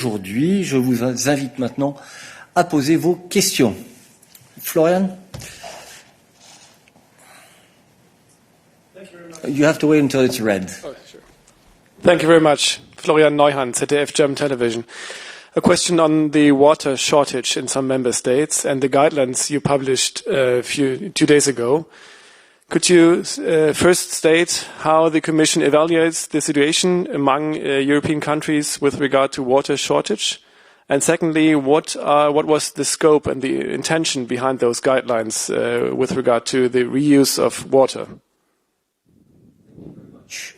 Aujourd'hui, je vous invite maintenant à poser vos questions. Florian? You have to wait until it's red. Oh, sure. Thank you very much. Florian Neuhan, ZDF German Television. A question on the water shortage in some member states and the guidelines you published 2 days ago. Could you first state how the Commission evaluates the situation among European countries with regard to water shortage? And secondly, what was the scope and the intention behind those guidelines with regard to the reuse of water?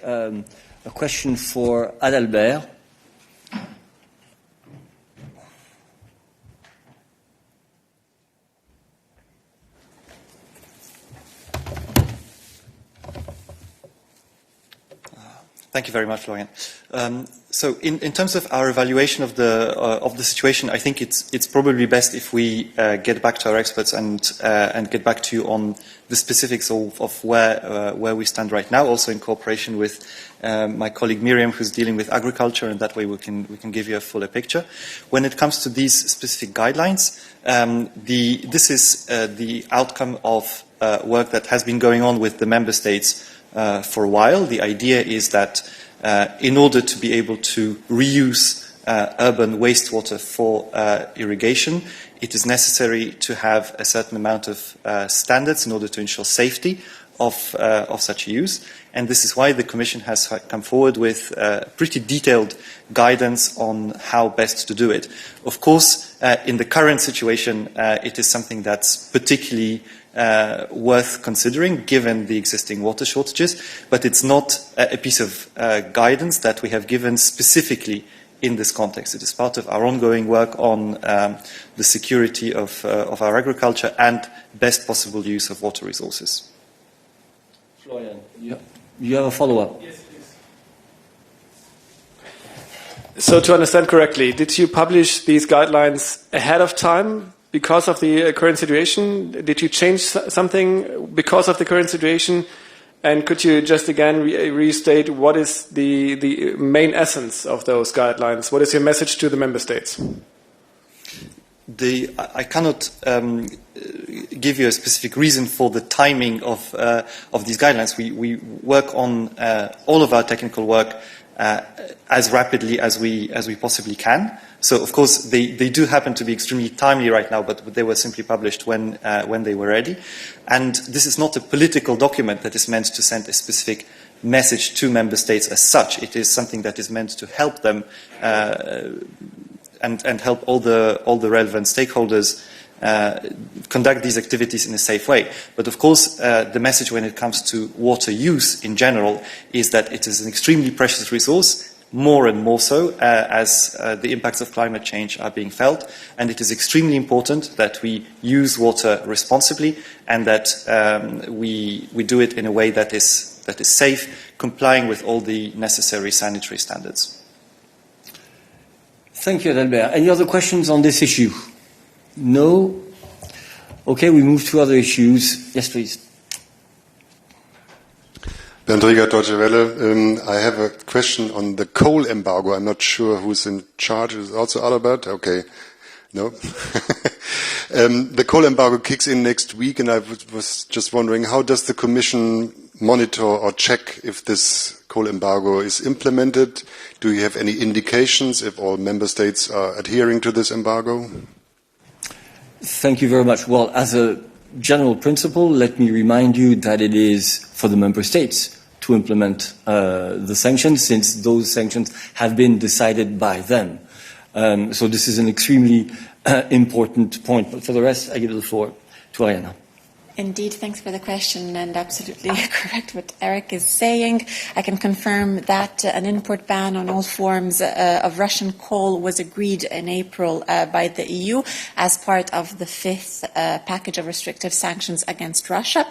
A question for Adalbert. Thank you very much, Florian. So in terms of our evaluation of the situation, I think it's probably best if we get back to our experts and get back to you on the specifics of where we stand right now, also in cooperation with my colleague Miriam, who's dealing with agriculture, and that way we can give you a fuller picture. When it comes to these specific guidelines, this is the outcome of work that has been going on with the member states for a while. The idea is that in order to be able to reuse urban wastewater for irrigation, it is necessary to have a certain amount of standards in order to ensure safety of such use. And this is why the Commission has come forward with pretty detailed guidance on how best to do it. Of course, in the current situation, it is something that's particularly worth considering given the existing water shortages, but it's not a piece of guidance that we have given specifically in this context. It is part of our ongoing work on the security of our agriculture and best possible use of water resources. Florian, you have a follow-up? Yes, please. So to understand correctly, did you publish these guidelines ahead of time because of the current situation? Did you change something because of the current situation? And could you just again restate what is the main essence of those guidelines? What is your message to the member states? I cannot give you a specific reason for the timing of these guidelines. We work on all of our technical work as rapidly as we possibly can. So, of course, they do happen to be extremely timely right now, but they were simply published when they were ready. And this is not a political document that is meant to send a specific message to member states as such. It is something that is meant to help them and help all the relevant stakeholders conduct these activities in a safe way. But of course, the message when it comes to water use in general is that it is an extremely precious resource, more and more so as the impacts of climate change are being felt. And it is extremely important that we use water responsibly and that we do it in a way that is safe, complying with all the necessary sanitary standards. Thank you, Adalbert. Any other questions on this issue? No? Okay, we move to other issues. Yes, please. Bernd Rieger, Deutsche Welle. I have a question on the coal embargo. I'm not sure who's in charge. Is it also Adalbert? Okay. No? The coal embargo kicks in next week, and I was just wondering, how does the Commission monitor or check if this coal embargo is implemented? Do you have any indications if all member states are adhering to this embargo? Thank you very much. Well, as a general principle, let me remind you that it is for the member states to implement the sanctions, since those sanctions have been decided by them. So this is an extremely important point. But for the rest, I give the floor to Ariana. Indeed, thanks for the question, and absolutely correct what Eric is saying. I can confirm that an import ban on all forms of Russian coal was agreed in April by the EU as part of the fifth package of restrictive sanctions against Russia.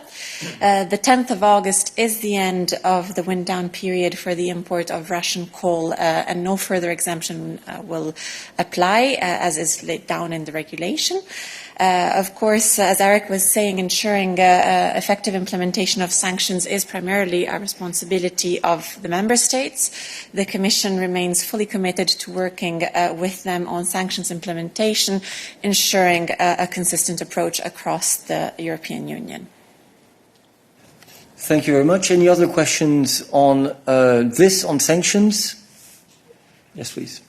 The 10th of August is the end of the wind-down period for the import of Russian coal, and no further exemption will apply, as is laid down in the regulation. Of course, as Eric was saying, ensuring effective implementation of sanctions is primarily a responsibility of the member states. The Commission remains fully committed to working with them on sanctions implementation, ensuring a consistent approach across the European Union. Thank you very much. Any other questions on on sanctions? Yes, please.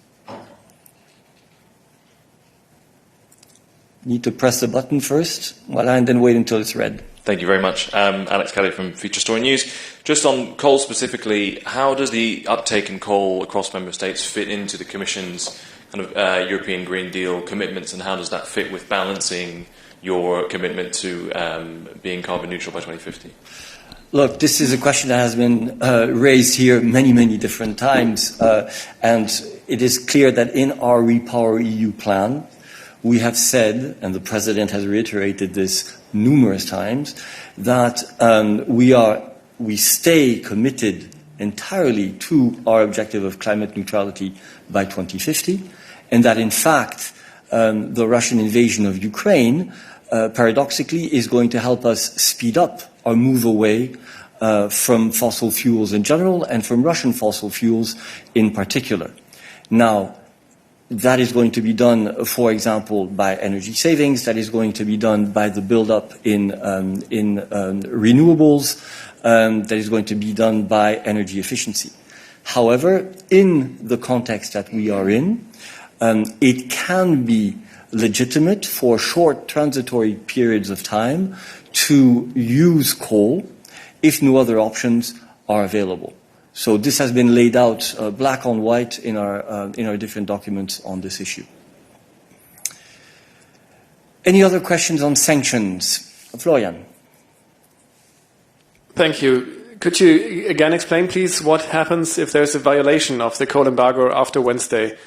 Need to press the button first, and then wait until it's red. Thank you very much. Alex Kelly from Feature Story News. Just on coal specifically, how does the uptake in coal across member states fit into the Commission's kind of European Green Deal commitments, and how does that fit with balancing your commitment to being carbon neutral by 2050? Look, this is a question that has been raised here many, many different times, and it is clear that in our Repower EU plan, we have said, and the President has reiterated this numerous times, that we stay committed entirely to our objective of climate neutrality by 2050, and that in fact the Russian invasion of Ukraine paradoxically is going to help us speed up our move away from fossil fuels in general and from Russian fossil fuels in particular. Now, that is going to be done, for example, by energy savings. That is going to be done by the build-up in renewables. That is going to be done by energy efficiency. However, in the context that we are in, it can be legitimate for short transitory periods of time to use coal if no other options are available. So this has been laid out black on white in our different documents on this issue. Any other questions on sanctions? Florian. Thank you. Could you again explain, please, what happens if there's a violation of the coal embargo after Wednesday,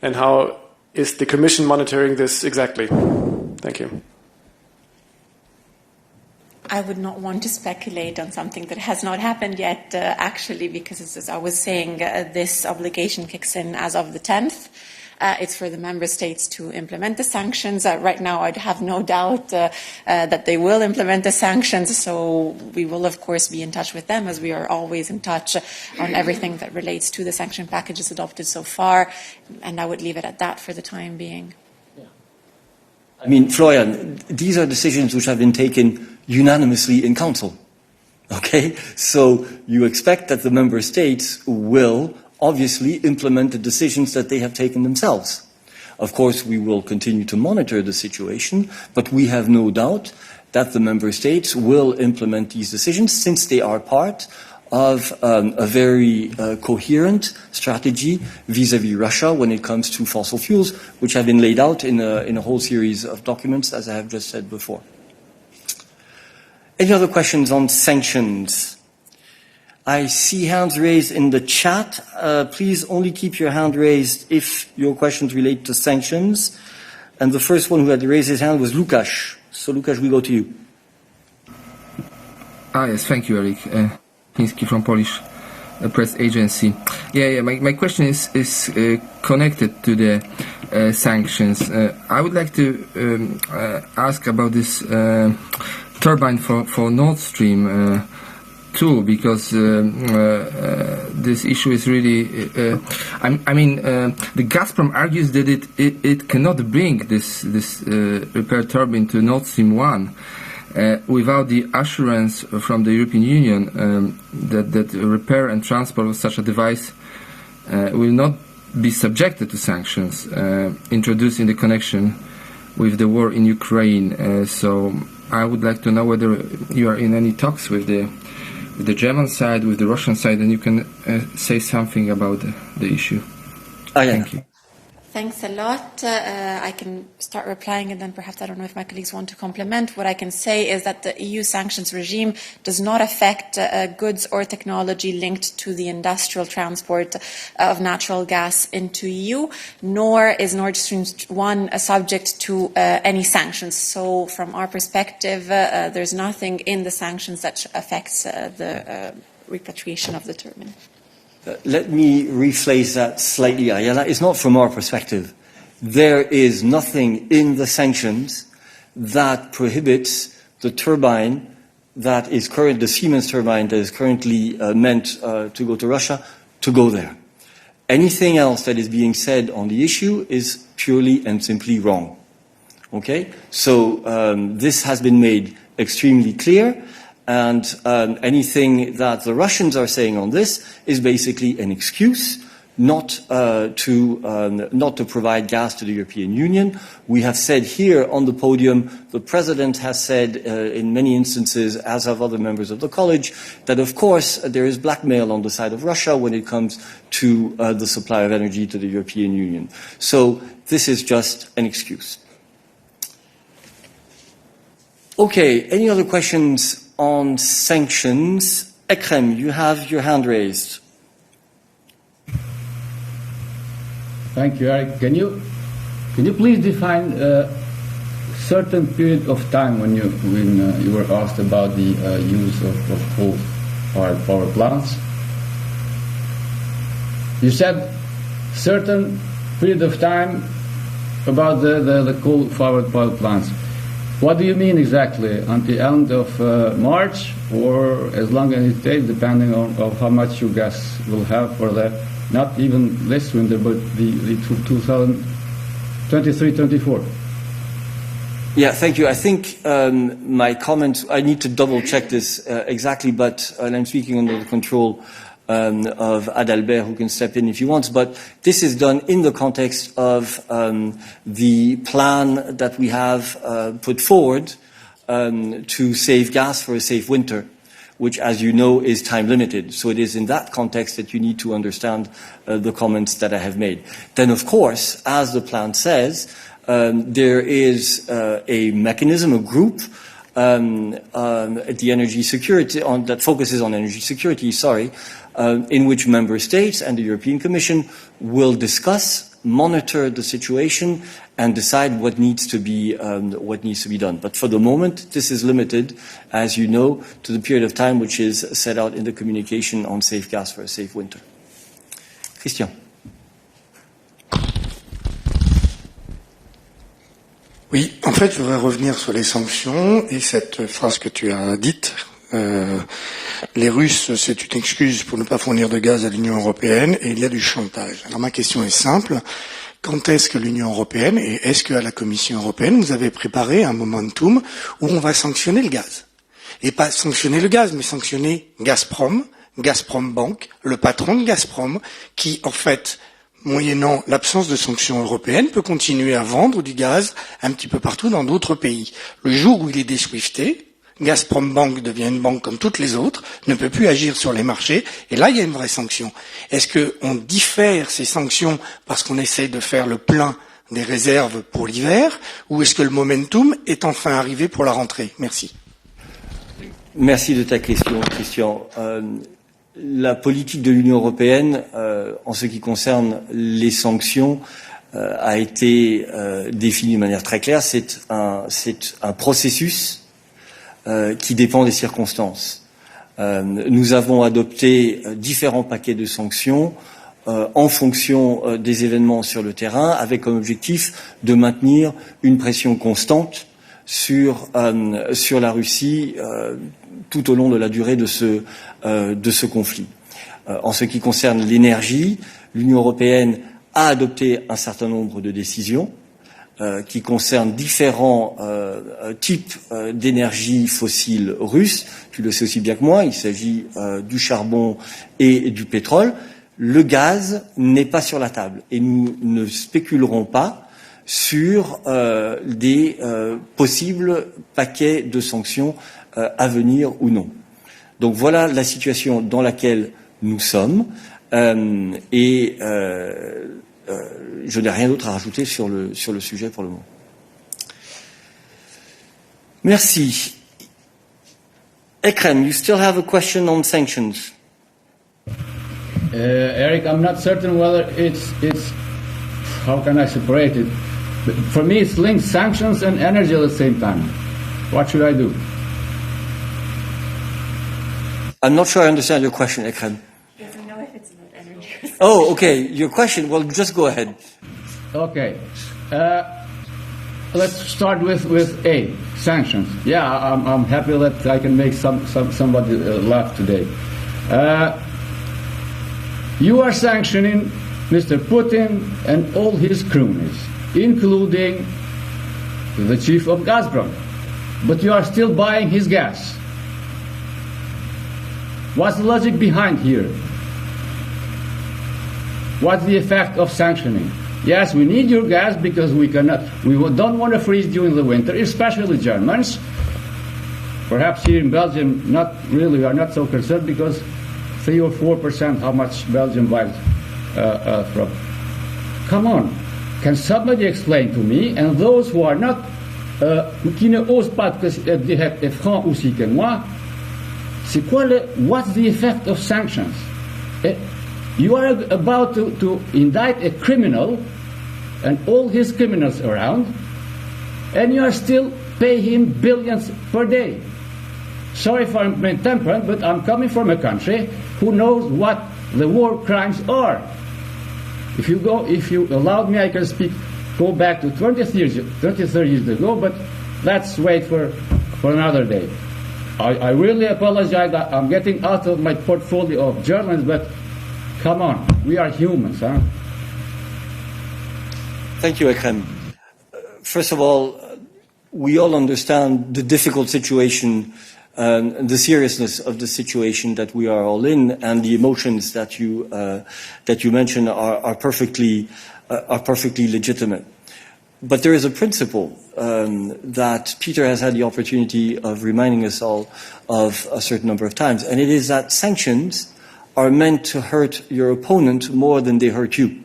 and how is the Commission monitoring this exactly? Thank you. I would not want to speculate on something that has not happened yet, actually, because as I was saying, this obligation kicks in as of the 10th. It's for the member states to implement the sanctions. Right now, I'd have no doubt that they will implement the sanctions, so we will, of course, be in touch with them, as we are always in touch on everything that relates to the sanction packages adopted so far, and I would leave it at that for the time being. I mean, Florian, these are decisions which have been taken unanimously in Council. Okay? So you expect that the member states will obviously implement the decisions that they have taken themselves. Of course, we will continue to monitor the situation, but we have no doubt that the member states will implement these decisions since they are part of a very coherent strategy vis-à-vis Russia when it comes to fossil fuels, which have been laid out in a whole series of documents, as I have just said before. Any other questions on sanctions? I see hands raised in the chat. Please only keep your hand raised if your questions relate to sanctions. And the first one who had raised his hand was Lukasz. So Lukasz, we go to you. Yes, thank you, Eric. Piński from Polish press agency. My question is connected to the sanctions. I would like to ask about this turbine for Nord Stream 2, because this issue is really. The Gazprom argues that it cannot bring this repair turbine to Nord Stream 1. Without the assurance from the European Union that repair and transport of such a device will not be subjected to sanctions introduced in the connection with the war in Ukraine. So I would like to know whether you are in any talks with the German side, with the Russian side, and you can say something about the issue. Thank you. Thanks a lot. I can start replying, and then perhaps I don't know if my colleagues want to complement. What I can say is that the EU sanctions regime does not affect goods or technology linked to the industrial transport of natural gas into EU, nor is Nord Stream 1 subject to any sanctions. So from our perspective, there's nothing in the sanctions that affects the repatriation of the turbine. Let me rephrase that slightly, Ayala. It's not from our perspective. There is nothing in the sanctions that prohibits the turbine that is the Siemens turbine that is currently meant to go to Russia to go there. Anything else that is being said on the issue is purely and simply wrong. Okay? So this has been made extremely clear, and anything that the Russians are saying on this is basically an excuse not to provide gas to the European Union. We have said here on the podium, the President has said in many instances, as have other members of the College, that of course there is blackmail on the side of Russia when it comes to the supply of energy to the European Union. So this is just an excuse. Okay, any other questions on sanctions? Ekrem, you have your hand raised. Thank you, Eric. Can you please define a certain period of time when you were asked about the use of coal-fired power plants? You said certain period of time about the coal-fired power plants. What do you mean exactly? Until the end of March, or as long as it takes, depending on how much you gas will have for that? Not even this winter, but the 2023-24. Yeah, thank you. I think my comment, I need to double check this exactly, but I'm speaking under the control of Adalbert, who can step in if he wants, but this is done in the context of the plan that we have put forward to save gas for a safe winter, which, as you know, is time limited. So it is in that context that you need to understand the comments that I have made. Then, of course, as the plan says, there is a mechanism, a group, the energy security that focuses on energy security, in which member states and the European Commission will discuss, monitor the situation, and decide what needs to be done. But for the moment, this is limited, as you know, to the period of time which is set out in the communication on safe gas for a safe winter. Christian. Oui, en fait, je voudrais revenir sur les sanctions et cette phrase que tu as dite. Les Russes, c'est une excuse pour ne pas fournir de gaz à l'Union européenne et il y a du chantage. Alors ma question est simple. Quand est-ce que l'Union européenne et est-ce qu'à la Commission européenne, vous avez préparé un momentum où on va sanctionner le gaz? Et pas sanctionner le gaz, mais sanctionner Gazprom, Gazprom Bank, le patron de Gazprom, qui, en fait, moyennant l'absence de sanctions européennes, peut continuer à vendre du gaz un petit peu partout dans d'autres pays. Le jour où il est déswifté, Gazprom Bank devient une banque comme toutes les autres, ne peut plus agir sur les marchés, et là, il y a une vraie sanction. Est-ce qu'on diffère ces sanctions parce qu'on essaie de faire le plein des réserves pour l'hiver, ou est-ce que le momentum est enfin arrivé pour la rentrée? Merci. Merci de ta question, Christian. La politique de l'Union européenne, en ce qui concerne les sanctions, a été définie de manière très claire. C'est un processus qui dépend des circonstances. Nous avons adopté différents paquets de sanctions en fonction des événements sur le terrain, avec comme objectif de maintenir une pression constante sur la Russie tout au long de la durée de ce conflit. En ce qui concerne l'énergie, l'Union européenne a adopté un certain nombre de décisions qui concernent différents types d'énergie fossile russe. Tu le sais aussi bien que moi, il s'agit du charbon et du pétrole. Le gaz n'est pas sur la table et nous ne spéculerons pas sur des possibles paquets de sanctions à venir ou non. Donc voilà la situation dans laquelle nous sommes et je n'ai rien d'autre à rajouter sur le sujet pour le moment. Merci. Ekrem, you still have a question on sanctions? Eric, I'm not certain whether it's how can I separate it? But for me, it's linked sanctions and energy at the same time. What should I do? I'm not sure I understand your question, Ekrem. He doesn't know if it's about energy. Oh, okay. Your question. Well, just go ahead. Okay. let's start with A, sanctions. Yeah, I'm happy that I can make somebody laugh today. You are sanctioning Mr. Putin and all his cronies, including the chief of Gazprom. But you are still buying his gas. What's the logic behind here? What's the effect of sanctioning? Yes, we need your gas because we don't want to freeze during the winter, especially Germans. Perhaps here in Belgium, we are not so concerned because 3 or 4% how much Belgium buys from. Come on, can somebody explain to me, and those who are not, qui ne osent pas être francs aussi que moi, c'est quoi what's the effect of sanctions? You are about to indict a criminal and all his criminals around, and you are still paying him billions per day. Sorry for my temperament, but I'm coming from a country who knows what the war crimes are. If you allowed me, I can go back to 30 years ago, but let's wait for another day. I really apologize that I'm getting out of my portfolio of journalists, but come on, we are humans, huh? Thank you, Ekrem. First of all, we all understand the difficult situation, the seriousness of the situation that we are all in, and the emotions that you mentioned are perfectly legitimate. But there is a principle that Peter has had the opportunity of reminding us all of a certain number of times, and it is that sanctions are meant to hurt your opponent more than they hurt you.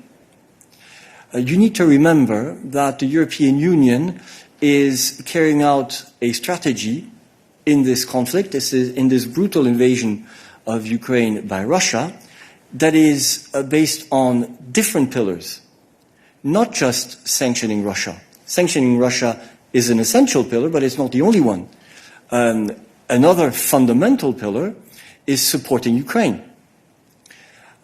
You need to remember that the European Union is carrying out a strategy in this conflict, in this brutal invasion of Ukraine by Russia, that is based on different pillars, not just sanctioning Russia. Sanctioning Russia is an essential pillar, but it's not the only one. Another fundamental pillar is supporting Ukraine.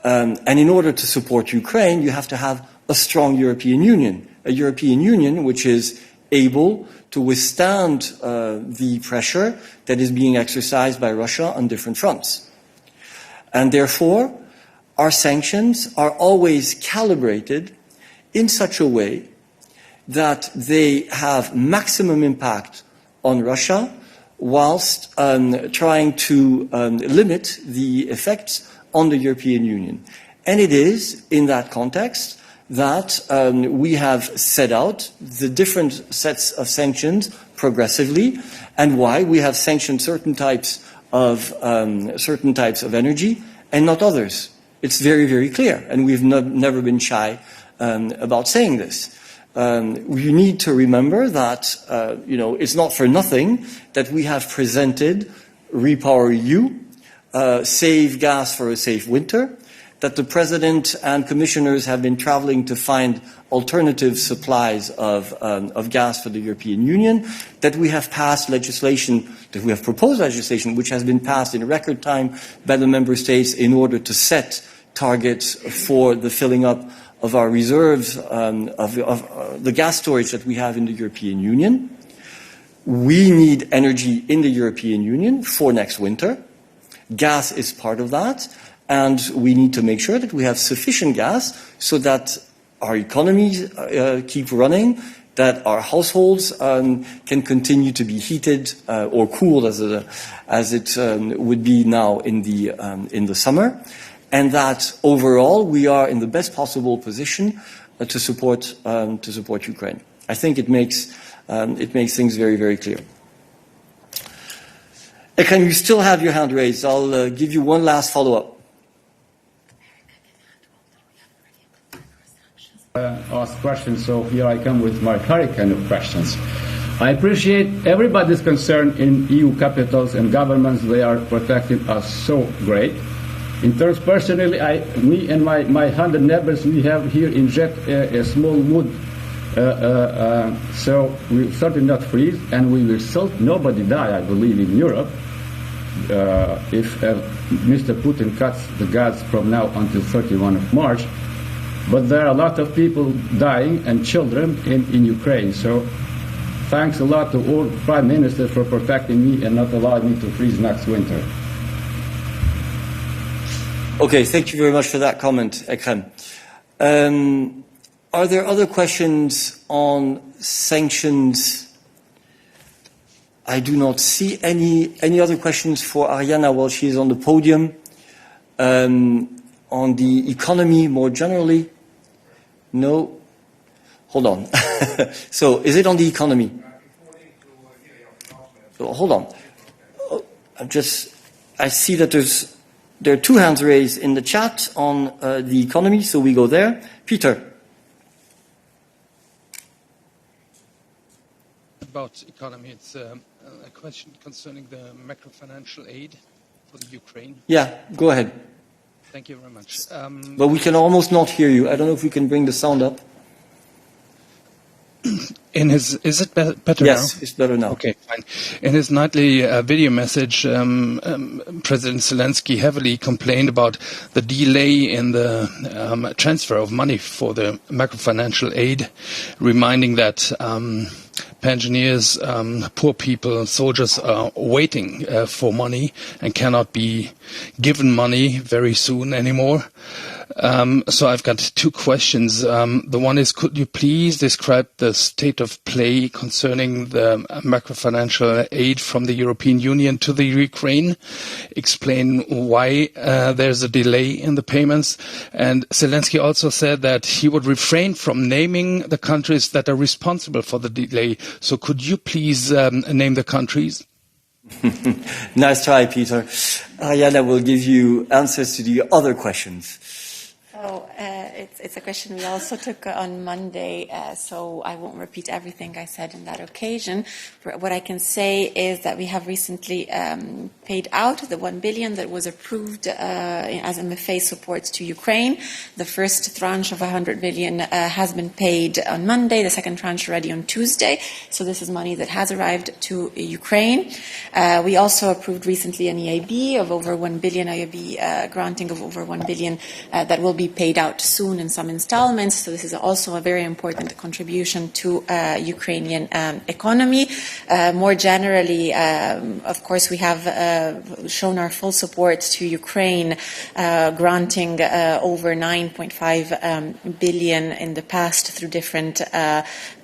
And in order to support Ukraine, you have to have a strong European Union, a European Union which is able to withstand the pressure that is being exercised by Russia on different fronts. And therefore, our sanctions are always calibrated in such a way that they have maximum impact on Russia whilst trying to limit the effects on the European Union. And it is in that context that we have set out the different sets of sanctions progressively, and why we have sanctioned certain types of energy and not others. It's very, very clear, and we've never been shy about saying this. You need to remember that it's not for nothing that we have presented REPowerEU, Save Gas for a Safe Winter, that the President and Commissioners have been traveling to find alternative supplies of gas for the European Union, that we have passed legislation, that we have proposed legislation which has been passed in record time by the Member States in order to set targets for the filling up of our reserves, of the gas storage that we have in the European Union. We need energy in the European Union for next winter. Gas is part of that. And we need to make sure that we have sufficient gas so that our economies keep running, that our households can continue to be heated or cooled as it would be now in the summer, and that overall we are in the best possible position to support Ukraine. I think it makes things very, very clear. Ekrem, you still have your hand raised. I'll give you one last follow-up. Ask questions, so here I come with my hurricane of questions. I appreciate everybody's concern in EU capitals and governments. They are protecting us so great. In terms personally, me and my 100 neighbors, we have here in Jet a small wood, so we certainly not freeze, and we will still nobody die, I believe, in Europe if Mr. Putin cuts the gas from now until 31 of March. But there are a lot of people dying and children in Ukraine. So thanks a lot to all prime ministers for protecting me and not allowing me to freeze next winter. Okay, thank you very much for that comment, Ekrem. Are there other questions on sanctions? I do not see any other questions for Ariana while she is on the podium. On the economy more generally? No? Hold on. So, is it on the economy? So, hold on. I see that there are two hands raised in the chat on the economy, so we go there. Peter. About economy, it's a question concerning the macro-financial aid for the Ukraine. Yeah, go ahead. Thank you very much. But we can almost not hear you. I don't know if we can bring the sound up. Is it better now? Yes, it's better now. Okay, fine. In his nightly video message, President Zelensky heavily complained about the delay in the transfer of money for the macro-financial aid, reminding that pensioners, poor people, soldiers are waiting for money and cannot be given money very soon anymore. So I've got two questions. The one is, could you please describe the state of play concerning the macro-financial aid from the European Union to the Ukraine? Explain why there's a delay in the payments. And Zelensky also said that he would refrain from naming the countries that are responsible for the delay. So could you please name the countries? Nice try, Peter. Ariana will give you answers to the other questions. So it's a question we also took on Monday, so I won't repeat everything I said on that occasion. What I can say is that we have recently paid out the 1 billion that was approved as MFA support to Ukraine. The first tranche of 100 million has been paid on Monday, the second tranche already on Tuesday. So this is money that has arrived to Ukraine. We also approved recently an EIB of over 1 billion, EIB granting of over 1 billion that will be paid out soon in some installments. So this is also a very important contribution to Ukrainian economy. More generally, of course, we have shown our full support to Ukraine, granting over 9.5 billion in the past through different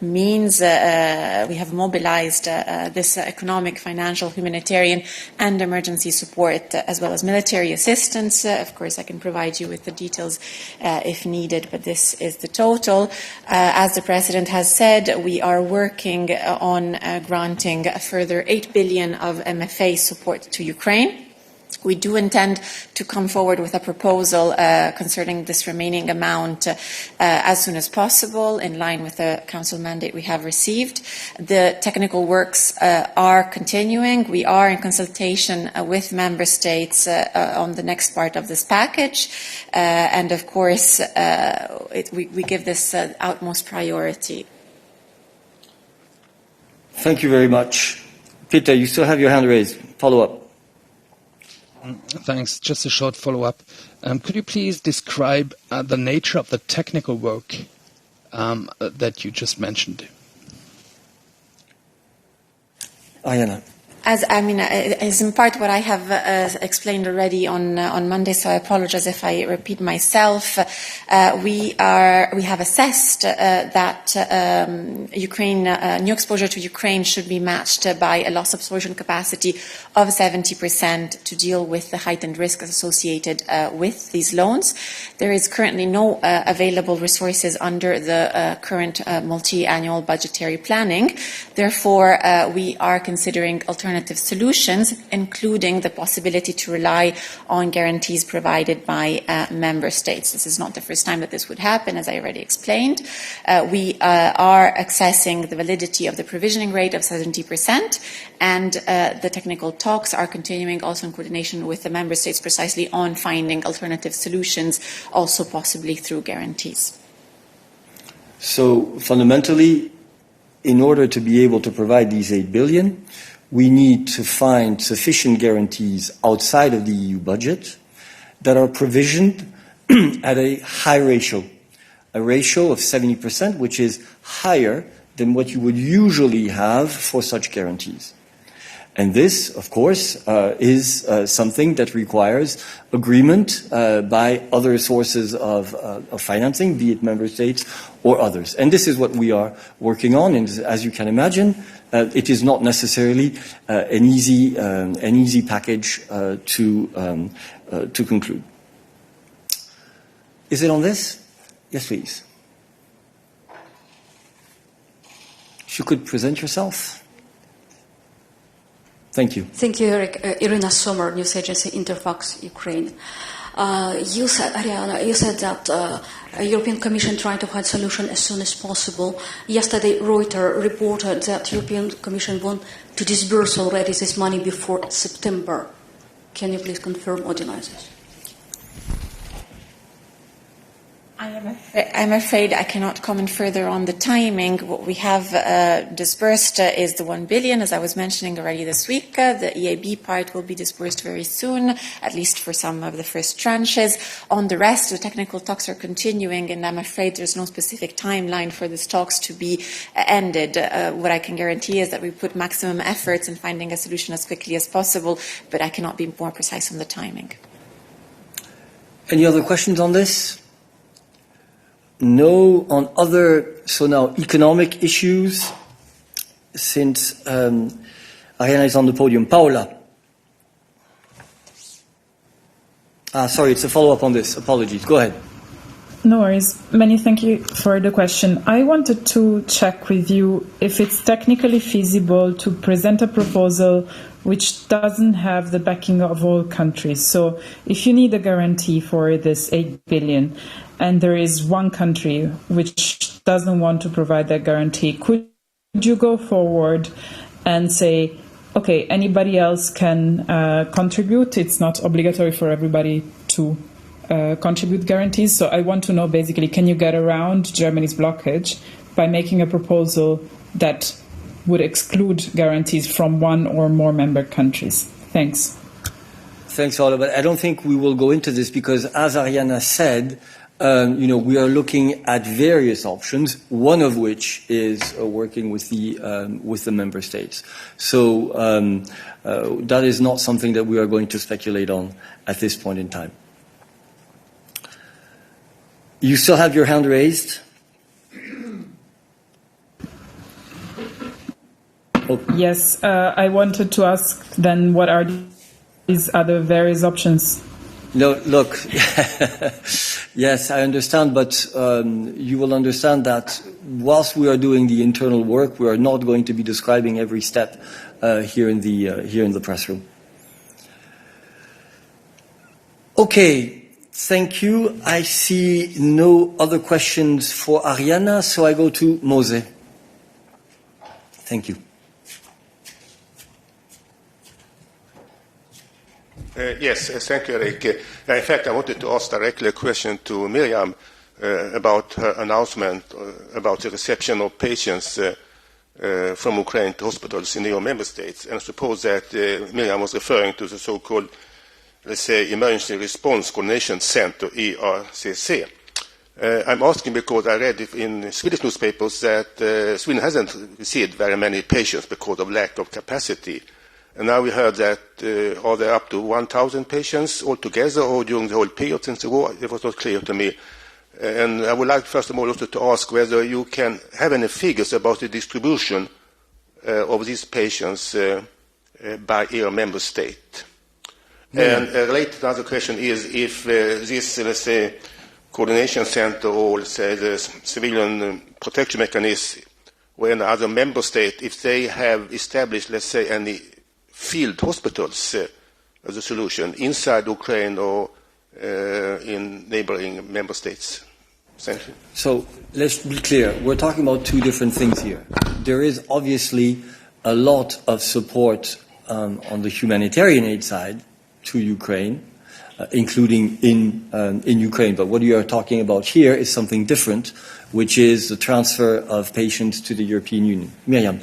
means. We have mobilized this economic, financial, humanitarian, and emergency support, as well as military assistance. Of course, I can provide you with the details if needed, but this is the total. As the President has said, we are working on granting a further 8 billion of MFA support to Ukraine. We do intend to come forward with a proposal concerning this remaining amount as soon as possible, in line with the Council mandate we have received. The technical works are continuing. We are in consultation with Member States on the next part of this package. And of course, we give this utmost priority. Thank you very much. Peter, you still have your hand raised. Follow up. Thanks. Just a short follow-up. Could you please describe the nature of the technical work that you just mentioned? Ariana. As in part what I have explained already on Monday, so I apologize if I repeat myself. We have assessed that Ukraine new exposure to Ukraine should be matched by a loss absorption capacity of 70% to deal with the heightened risk associated with these loans. There is currently no available resources under the current multi-annual budgetary planning. Therefore, we are considering alternative solutions, including the possibility to rely on guarantees provided by member states. This is not the first time that this would happen, as I already explained. We are assessing the validity of the provisioning rate of 70%, and the technical talks are continuing also in coordination with the member states precisely on finding alternative solutions, also possibly through guarantees. So fundamentally, in order to be able to provide these 8 billion, we need to find sufficient guarantees outside of the EU budget that are provisioned at a high ratio, a ratio of 70%, which is higher than what you would usually have for such guarantees. And this, of course, is something that requires agreement by other sources of financing, be it member states or others. And this is what we are working on. And as you can imagine, it is not necessarily an easy package to conclude. Is it on this? Yes, please. If you could present yourself. Thank you. Thank you, Eric. Irina Sommer, news agency Interfax, Ukraine. You said, Ariana, that European Commission trying to find solution as soon as possible. Yesterday, Reuters reported that European Commission want to disburse already this money before September. Can you please confirm or deny this? I'm afraid I cannot comment further on the timing. What we have disbursed is the 1 billion, as I was mentioning already this week. The EIB part will be disbursed very soon, at least for some of the first tranches. On the rest, the technical talks are continuing, and I'm afraid there's no specific timeline for these talks to be ended. What I can guarantee is that we put maximum efforts in finding a solution as quickly as possible, but I cannot be more precise on the timing. Any other questions on this? No. On other, so now economic issues, since Ariana is on the podium. Paola. Sorry, it's a follow-up on this. Apologies. Go ahead. No worries. Many thank you for the question. I wanted to check with you if it's technically feasible to present a proposal which doesn't have the backing of all countries. So if you need a guarantee for this 8 billion and there is one country which doesn't want to provide that guarantee, could you go forward and say, okay, anybody else can contribute? It's not obligatory for everybody to contribute guarantees. So I want to know, basically, can you get around Germany's blockage by making a proposal that would exclude guarantees from one or more member countries? Thanks. Thanks, Paola, but I don't think we will go into this because, as Ariana said, we are looking at various options, one of which is working with the member states. So that is not something that we are going to speculate on at this point in time. You still have your hand raised? Okay. Yes, I wanted to ask then, what are these other various options? No, look, yes, I understand, but you will understand that whilst we are doing the internal work, we are not going to be describing every step here in the press room. Okay, thank you. I see no other questions for Ariana, so I go to Mose. Thank you. Yes, thank you, Eric. In fact, I wanted to ask directly a question to Miriam about her announcement about the reception of patients from Ukraine to hospitals in the EU member states. And I suppose that Miriam was referring to the so-called, let's say, Emergency Response Coordination Center, ERCC. I'm asking because I read in Swedish newspapers that Sweden hasn't received very many patients because of lack of capacity. And now we heard that are there up to 1,000 patients altogether or during the whole period since the war? It was not clear to me. And I would like, first of all, also to ask whether you can have any figures about the distribution of these patients by your member state. Yeah. And related to another question is if this, let's say, coordination center or, let's say, the civilian protection mechanism or any other member state, if they have established, let's say, any field hospitals as a solution inside Ukraine or in neighboring member states. Thank you. So let's be clear. We're talking about two different things here. There is obviously a lot of support on the humanitarian aid side to Ukraine, including in Ukraine. But what you are talking about here is something different, which is the transfer of patients to the European Union. Miriam.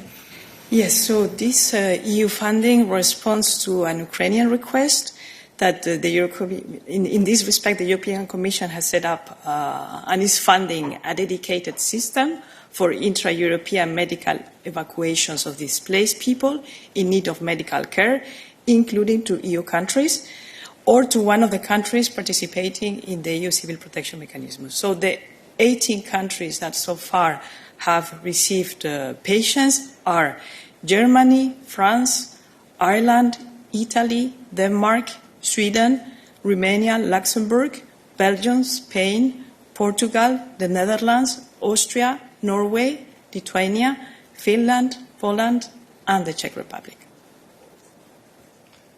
Yes, so this EU funding responds to an Ukrainian request that in this respect the European Commission has set up and is funding a dedicated system for intra-European medical evacuations of displaced people in need of medical care, including to EU countries, or to one of the countries participating in the EU civil protection mechanism. So the 18 countries that so far have received patients are Germany, France, Ireland, Italy, Denmark, Sweden, Romania, Luxembourg, Belgium, Spain, Portugal, the Netherlands, Austria, Norway, Lithuania, Finland, Poland, and the Czech Republic.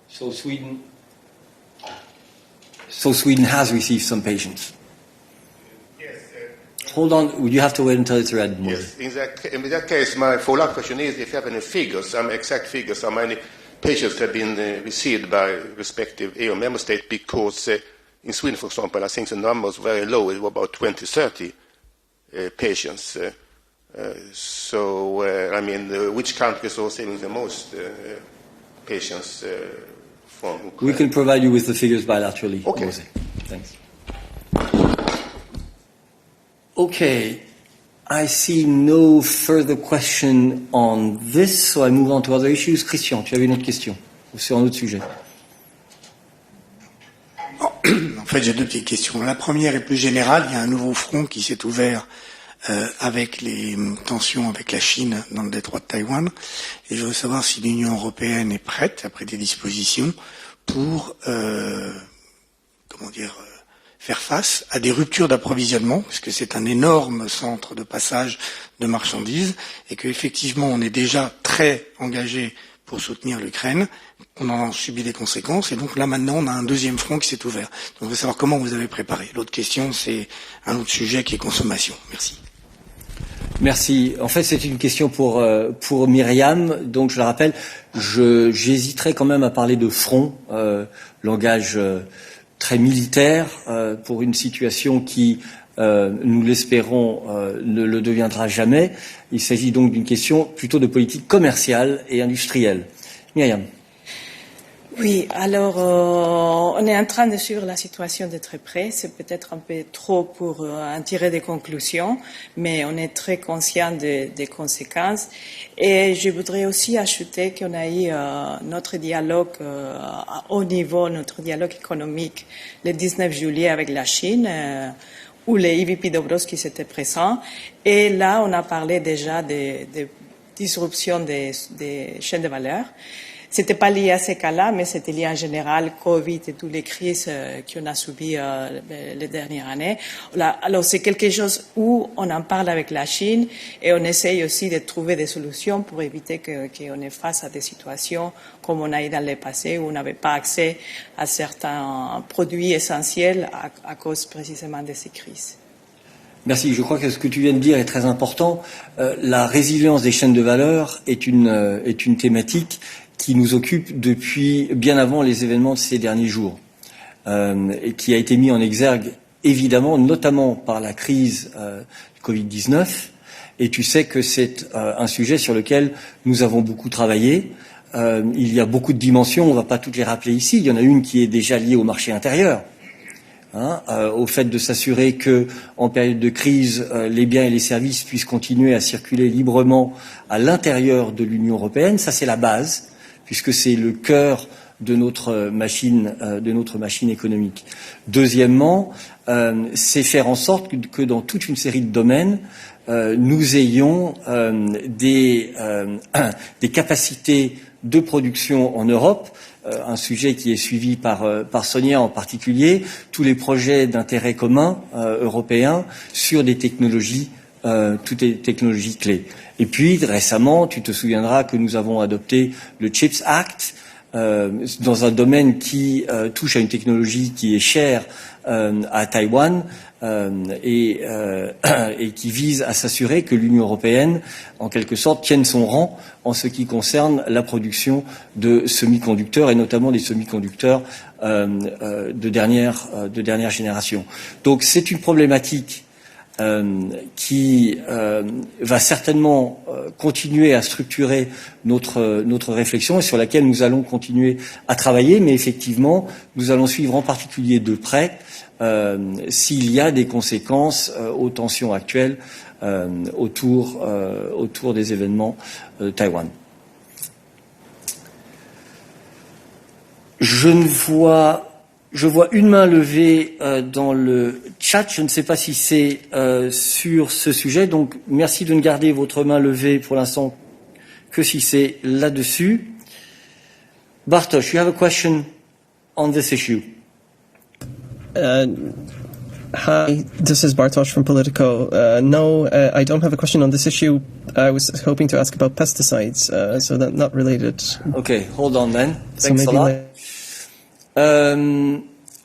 So Sweden has received some patients. Yes. Hold on, you have to wait until it's read. Yes. In that case, my follow-up question is if you have any figures, some exact figures, how many patients have been received by respective EU member state, because in Sweden, for example, I think the number was very low. It was about 20, 30 patients. Which countries are receiving the most patients from Ukraine? We can provide you with the figures bilaterally. Okay. Jose. Thanks. Okay. I see no further question on this, so I move on to other issues. Christian, tu avais une autre question sur un autre sujet. En fait, j'ai deux petites questions. La première est plus générale. Il y a un nouveau front qui s'est ouvert avec les tensions avec la Chine dans le détroit de Taïwan. Et je veux savoir si l'Union européenne est prête, après des dispositions, pour faire face à des ruptures d'approvisionnement, puisque c'est un énorme centre de passage de marchandises, et qu'effectivement on est déjà très engagé pour soutenir l'Ukraine, on en subit des conséquences, et donc là maintenant on a un deuxième front qui s'est ouvert. Donc je veux savoir comment vous avez préparé. L'autre question, c'est un autre sujet qui est consommation. Merci. Merci. En fait, c'est une question pour Myriam. Donc, je la rappelle, j'hésiterai quand même à parler de front, langage très militaire, pour une situation qui, nous l'espérons, ne le deviendra jamais. Il s'agit donc d'une question plutôt de politique commerciale et industrielle. Myriam. Oui, alors on est en train de suivre la situation de très près. C'est peut-être un peu trop pour en tirer des conclusions, mais on est très conscient des conséquences. Et je voudrais aussi ajouter qu'on a eu notre dialogue à haut niveau, notre dialogue économique, le 19 juillet avec la Chine, où le EVP Dobrovskis était présent. Et là, on a parlé déjà des disruptions des chaînes de valeur. C'était pas lié à ces cas-là, mais c'était lié en général, Covid et toutes les crises qu'on a subies les dernières années. Alors c'est quelque chose où on en parle avec la Chine et on essaye aussi de trouver des solutions pour éviter qu'on ait face à des situations comme on a eu dans le passé où on n'avait pas accès à certains produits essentiels à cause précisément de ces crises. Merci. Je crois que ce que tu viens de dire est très important. La résilience des chaînes de valeur est une thématique qui nous occupe depuis bien avant les événements de ces derniers jours, et qui a été mis en exergue évidemment, notamment par la crise Covid-19. Et tu sais que c'est un sujet sur lequel nous avons beaucoup travaillé. Il y a beaucoup de dimensions, on ne va pas toutes les rappeler ici. Il y en a une qui est déjà liée au marché intérieur, au fait de s'assurer que, en période de crise, les biens et les services puissent continuer à circuler librement à l'intérieur de l'Union européenne. Ça, c'est la base, puisque c'est le cœur de notre machine économique. Deuxièmement, c'est faire en sorte que dans toute une série de domaines, nous ayons des capacités de production en Europe, un sujet qui est suivi par Sonia en particulier, tous les projets d'intérêt commun européens sur des technologies, toutes les technologies clés. Et puis, récemment, tu te souviendras que nous avons adopté le CHIPS Act dans un domaine qui touche à une technologie qui est chère à Taïwan et qui vise à s'assurer que l'Union européenne, en quelque sorte, tienne son rang en ce qui concerne la production de semi-conducteurs et notamment des semi-conducteurs de dernière génération. Donc, c'est une problématique qui va certainement continuer à structurer notre réflexion et sur laquelle nous allons continuer à travailler. Mais effectivement, nous allons suivre en particulier de près s'il y a des conséquences aux tensions actuelles autour des événements de Taïwan. Je vois une main levée dans le chat. Je ne sais pas si c'est sur ce sujet. Donc, merci de ne garder votre main levée pour l'instant que si c'est là-dessus. Bartosz, you have a question on this issue. Hi, this is Bartosz from Politico. No, I don't have a question on this issue. I was hoping to ask about pesticides, so that not related. Okay, hold on then. Thanks so a lot.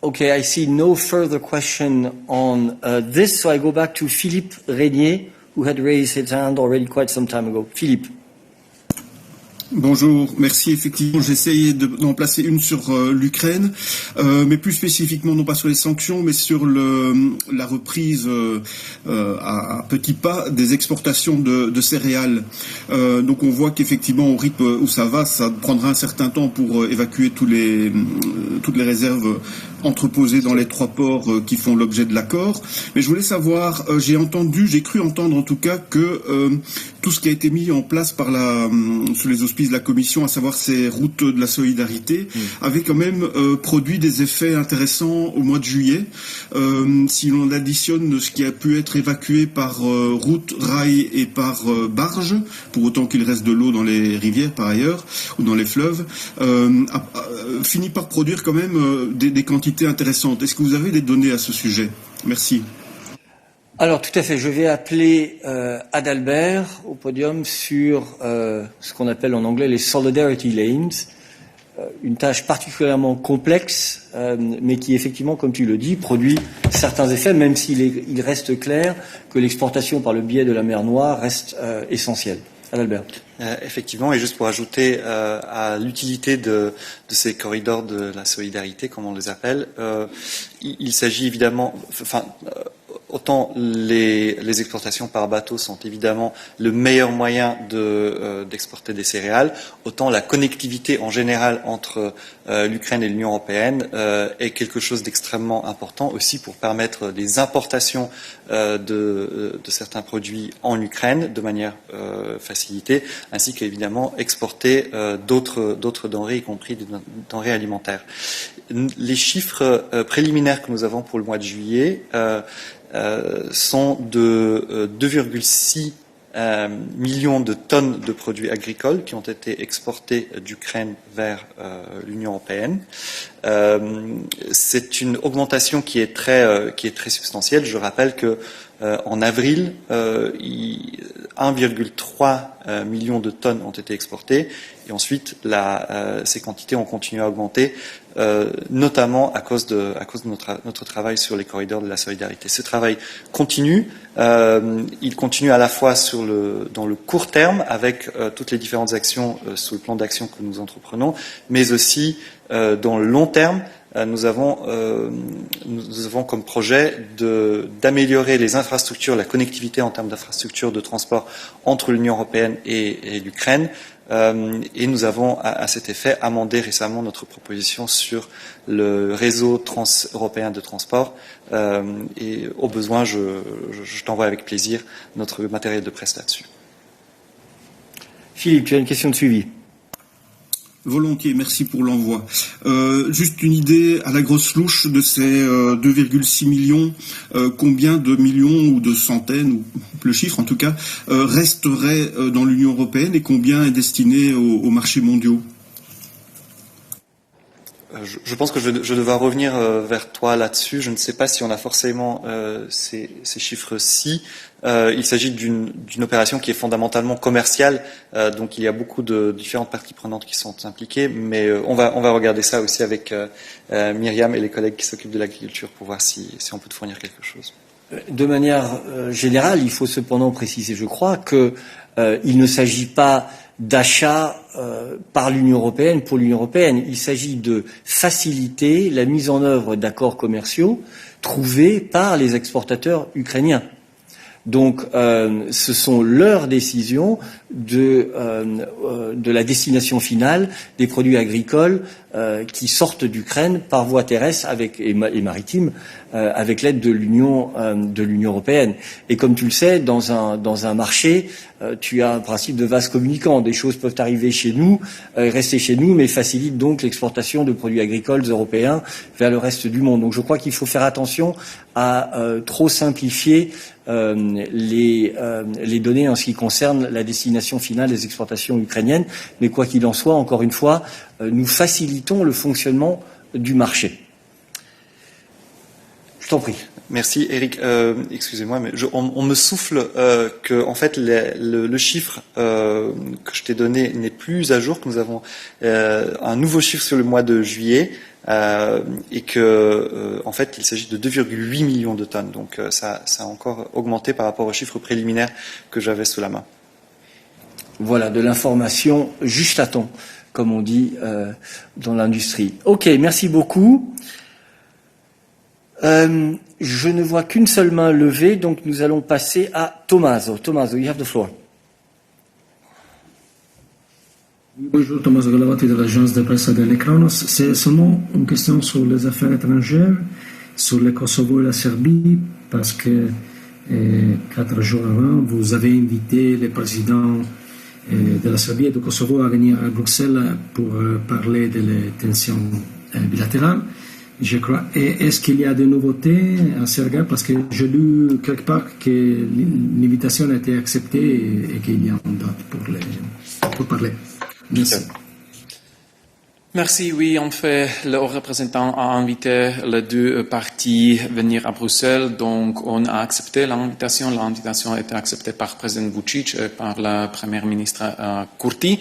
Okay, I see no further question on this, so I go back to Philippe Régnier, who had raised his hand already quite some time ago. Philippe. Bonjour, merci. Effectivement, j'essayais d'en placer une sur l'Ukraine, mais plus spécifiquement non pas sur les sanctions, mais sur la reprise à petits pas des exportations de céréales. Donc on voit qu'effectivement au rythme où ça va, ça prendra un certain temps pour évacuer toutes les réserves entreposées dans les 3 ports qui font l'objet de l'accord. Mais je voulais savoir, j'ai cru entendre en tout cas que tout ce qui a été mis en place sous les auspices de la Commission, à savoir ces routes de la solidarité, avait quand même produit des effets intéressants au mois de juillet. Si l'on additionne ce qui a pu être évacué par route, rail et par barge, pour autant qu'il reste de l'eau dans les rivières par ailleurs, ou dans les fleuves, finit par produire quand même des quantités intéressantes. Est-ce que vous avez des données à ce sujet? Merci. Alors tout à fait, je vais appeler Adalbert au podium sur ce qu'on appelle en anglais les Solidarity Lanes, une tâche particulièrement complexe, mais qui effectivement, comme tu le dis, produit certains effets, même s'il reste clair que l'exportation par le biais de la mer Noire reste essentielle. Adalbert. Effectivement, et juste pour ajouter à l'utilité de ces corridors de la solidarité, comme on les appelle, il s'agit évidemment, autant les exportations par bateau sont évidemment le meilleur moyen d'exporter des céréales, autant la connectivité en général entre l'Ukraine et l'Union européenne est quelque chose d'extrêmement important aussi pour permettre des importations de certains produits en Ukraine de manière facilitée, ainsi qu'évidemment exporter d'autres denrées, y compris des denrées alimentaires. Les chiffres préliminaires que nous avons pour le mois de juillet sont de 2,6 millions de tonnes de produits agricoles qui ont été exportés d'Ukraine vers l'Union européenne. C'est une augmentation qui est très substantielle. Je rappelle que en avril, 1,3 million de tonnes ont été exportées et ensuite ces quantités ont continué à augmenter, notamment à cause de notre travail sur les corridors de la solidarité. Ce travail continue. Il continue à la fois dans le court terme avec toutes les différentes actions sous le plan d'action que nous entreprenons, mais aussi dans le long terme. Nous avons comme projet d'améliorer les infrastructures, la connectivité en termes d'infrastructures de transport entre l'Union européenne et l'Ukraine. Et nous avons à cet effet amendé récemment notre proposition sur le réseau transeuropéen de transport. Et au besoin, je t'envoie avec plaisir notre matériel de presse là-dessus. Philippe, tu as une question de suivi. Volontiers, merci pour l'envoi. Juste une idée à la grosse louche de ces 2,6 millions, combien de millions ou de centaines, ou le chiffre en tout cas, resterait dans l'Union européenne et combien est destiné aux marchés mondiaux? Je pense que je devais revenir vers toi là-dessus. Je ne sais pas si on a forcément ces chiffres-ci. Il s'agit d'une opération qui est fondamentalement commerciale, donc il y a beaucoup de différentes parties prenantes qui sont impliquées, mais on va regarder ça aussi avec Myriam et les collègues qui s'occupent de l'agriculture pour voir si on peut te fournir quelque chose. De manière générale, il faut cependant préciser, je crois, que il ne s'agit pas d'achat par l'Union européenne pour l'Union européenne. Il s'agit de faciliter la mise en œuvre d'accords commerciaux trouvés par les exportateurs ukrainiens. Donc, ce sont leurs décisions de la destination finale des produits agricoles qui sortent d'Ukraine par voie terrestre et maritime avec l'aide de l'Union européenne. Et comme tu le sais, dans un marché, tu as un principe de vase communicant. Des choses peuvent arriver chez nous, rester chez nous, mais facilitent donc l'exportation de produits agricoles européens vers le reste du monde. Donc, je crois qu'il faut faire attention à trop simplifier les données en ce qui concerne la destination finale des exportations ukrainiennes. Mais quoi qu'il en soit, encore une fois, nous facilitons le fonctionnement du marché. Je t'en prie. Merci Eric. Excusez-moi, mais on me souffle que en fait le chiffre que je t'ai donné n'est plus à jour, que nous avons un nouveau chiffre sur le mois de juillet. Et que en fait il s'agit de 2,8 millions de tonnes, donc ça a encore augmenté par rapport aux chiffres préliminaires que j'avais sous la main. Voilà, de l'information juste à temps, comme on dit dans l'industrie. Ok, merci beaucoup. Je ne vois qu'une seule main levée, donc nous allons passer à Tommaso. Tommaso, you have the floor. Bonjour, Tommaso Galavati de l'agence de presse de l'Ekranos. C'est seulement une question sur les affaires étrangères, sur le Kosovo et la Serbie, parce que 4 jours avant, vous avez invité les présidents de la Serbie et du Kosovo à venir à Bruxelles pour parler des tensions bilatérales, je crois. Et est-ce qu'il y a des nouveautés à ce regard? Parce que j'ai lu quelque part que l'invitation a été acceptée et qu'il y a une date pour parler. Merci. Merci. Oui, en fait, le haut représentant a invité les deux parties à venir à Bruxelles, donc on a accepté l'invitation. L'invitation a été acceptée par le président Vučić et par le premier ministre Kurti.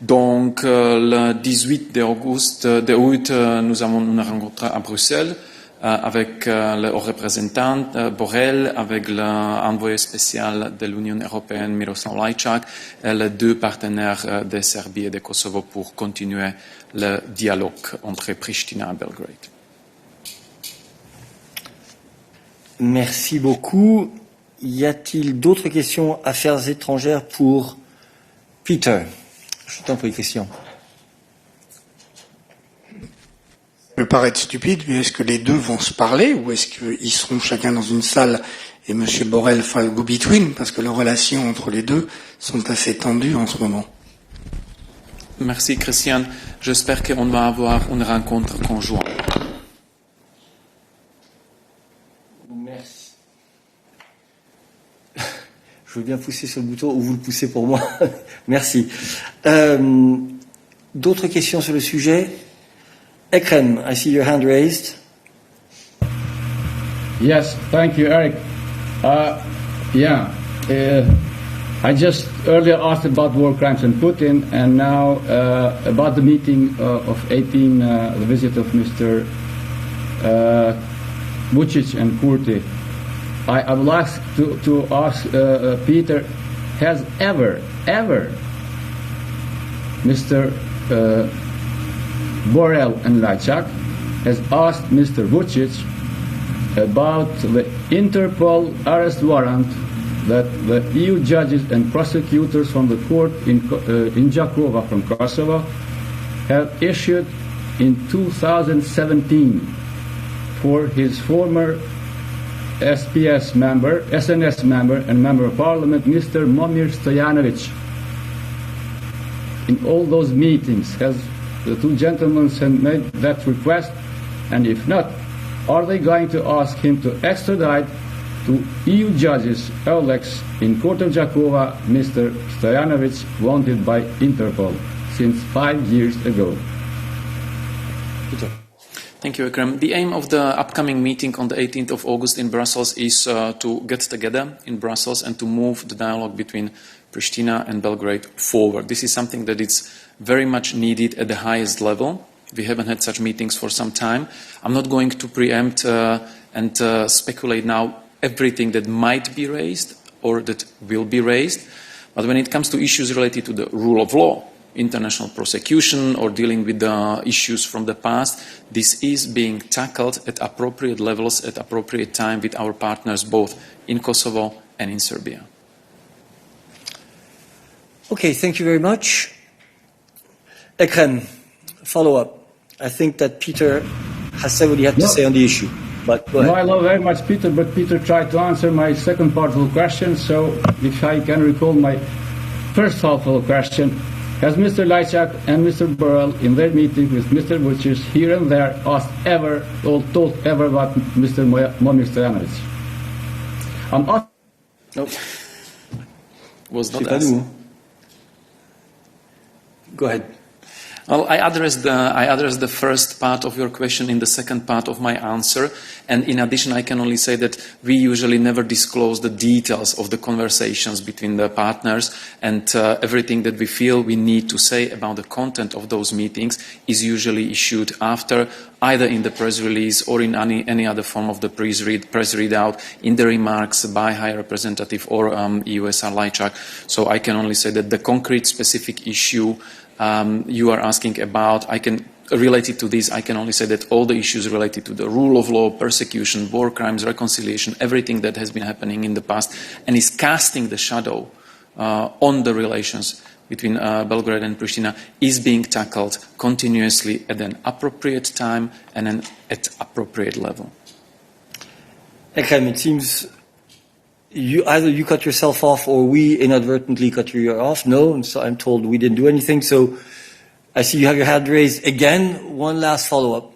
Donc, le 18 août, nous avons une rencontre à Bruxelles avec le haut représentant Borrell, avec l'envoyé spécial de l'Union européenne Miroslav Lajčák et les deux partenaires de Serbie et de Kosovo pour continuer le dialogue entre Pristina et Belgrade. Merci beaucoup. Y a-t-il d'autres questions affaires étrangères pour Peter? Je t'en prie, Christian. Ça peut paraître stupide, mais est-ce que les deux vont se parler ou est-ce qu'ils seront chacun dans une salle et M. Borrell fera le go-between? Parce que les relations entre les deux sont assez tendues en ce moment. Merci, Christian. J'espère qu'on va avoir une rencontre conjointe. Merci. Je veux bien pousser sur le bouton ou vous le poussez pour moi. Merci. D'autres questions sur le sujet? Ekrem, I see your hand raised. Yes, thank you, Eric. I just earlier asked about war crimes and Putin, and now about the meeting of 18, the visit of Mr. Vučić and Kurti. I would like to ask Peter, has ever Mr. Borrell and Lajčák has asked Mr. Vučić about the Interpol arrest warrant that the EU judges and prosecutors from the court in Jakova from Kosovo have issued in 2017 for his former SPS member, SNS member and member of parliament, Mr. Momir Stojanovic. In all those meetings, has the two gentlemen made that request? And if not, are they going to ask him to extradite to EU judges Eulex in Court of Jakova Mr. Stojanovic, wanted by Interpol since 5 years ago? Thank you, Ekrem. The aim of the upcoming meeting on the 18th of August in Brussels is to get together in Brussels and to move the dialogue between Pristina and Belgrade forward. This is something that is very much needed at the highest level. We haven't had such meetings for some time. I'm not going to preempt and speculate now everything that might be raised or that will be raised. But when it comes to issues related to the rule of law, international prosecution or dealing with the issues from the past, this is being tackled at appropriate levels at appropriate time with our partners both in Kosovo and in Serbia. Okay, thank you very much. Ekrem, follow-up. I think that Peter has said what he had to say on the issue, but go ahead. No, I love very much Peter, but Peter tried to answer my second part of the question, so if I can recall my first half of the question, has Mr. Lajčák and Mr. Borrell, in their meeting with Mr. Vučić, here and there, asked ever or told ever about Mr. Momir Stojanovic? Nope. Was not asked. Go ahead. Well, I addressed the first part of your question in the second part of my answer, and in addition, I can only say that we usually never disclose the details of the conversations between the partners, and everything that we feel we need to say about the content of those meetings is usually issued after, either in the press release or in any other form of the press readout, in the remarks by High Representative or EUSR Lajčák. So I can only say that the concrete specific issue you are asking about, related to this, I can only say that all the issues related to the rule of law, persecution, war crimes, reconciliation, everything that has been happening in the past and is casting the shadow on the relations between Belgrade and Pristina is being tackled continuously at an appropriate time and at appropriate level. Ekrem, it seems either you cut yourself off or we inadvertently cut you off. No, and so I'm told we didn't do anything. So I see you have your hand raised again. One last follow-up.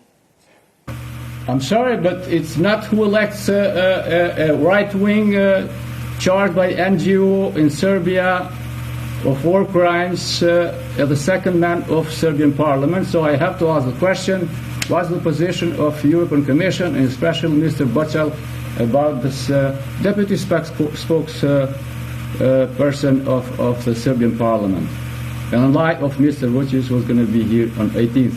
I'm sorry, but it's not who elects a right-wing charged by NGO in Serbia of war crimes as the second man of Serbian parliament. So I have to ask the question, what's the position of European Commission and especially Mr. Bocel about this deputy spokesperson of the Serbian parliament? And in light of Mr. Vučić was going to be here on 18th.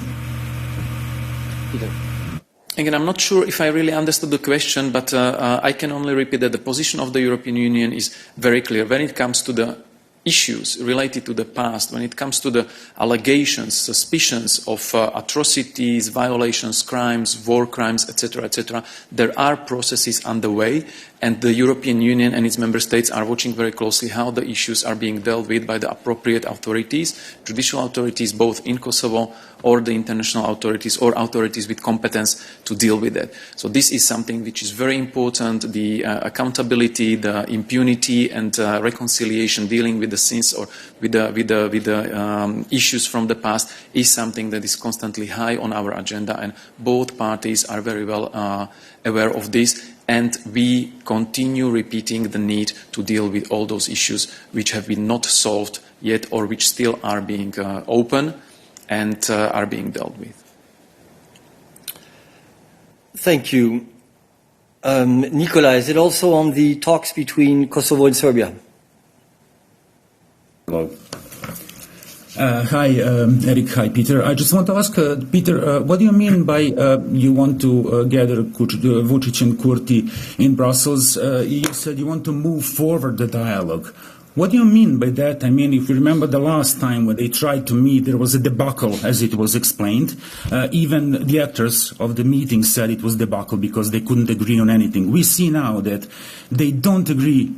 Again, I'm not sure if I really understood the question, but I can only repeat that the position of the European Union is very clear. When it comes to the issues related to the past, when it comes to the allegations, suspicions of atrocities, violations, crimes, war crimes, etc., there are processes underway, and the European Union and its member states are watching very closely how the issues are being dealt with by the appropriate authorities, judicial authorities both in Kosovo or the international authorities or authorities with competence to deal with it. So this is something which is very important. The accountability, the impunity and reconciliation, dealing with the sins or with the issues from the past is something that is constantly high on our agenda, and both parties are very well aware of this. And we continue repeating the need to deal with all those issues which have been not solved yet or which still are being open and are being dealt with. Thank you. Nicola, is it also on the talks between Kosovo and Serbia? Hello. Hi, Eric. Hi, Peter. I just want to ask, Peter, what do you mean by you want to gather Vučić and Kurti in Brussels? You said you want to move forward the dialogue. What do you mean by that? I mean, if you remember the last time when they tried to meet, there was a debacle, as it was explained. Even the actors of the meeting said it was debacle because they couldn't agree on anything. We see now that they don't agree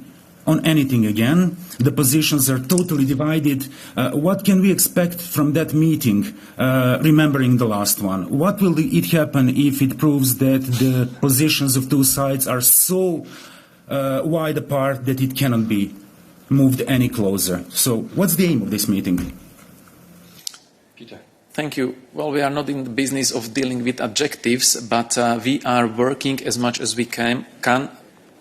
on anything again. The positions are totally divided. What can we expect from that meeting, remembering the last one? What will it happen if it proves that the positions of two sides are so wide apart that it cannot be moved any closer? So what's the aim of this meeting? Peter. Thank you. Well, we are not in the business of dealing with adjectives, but we are working as much as we can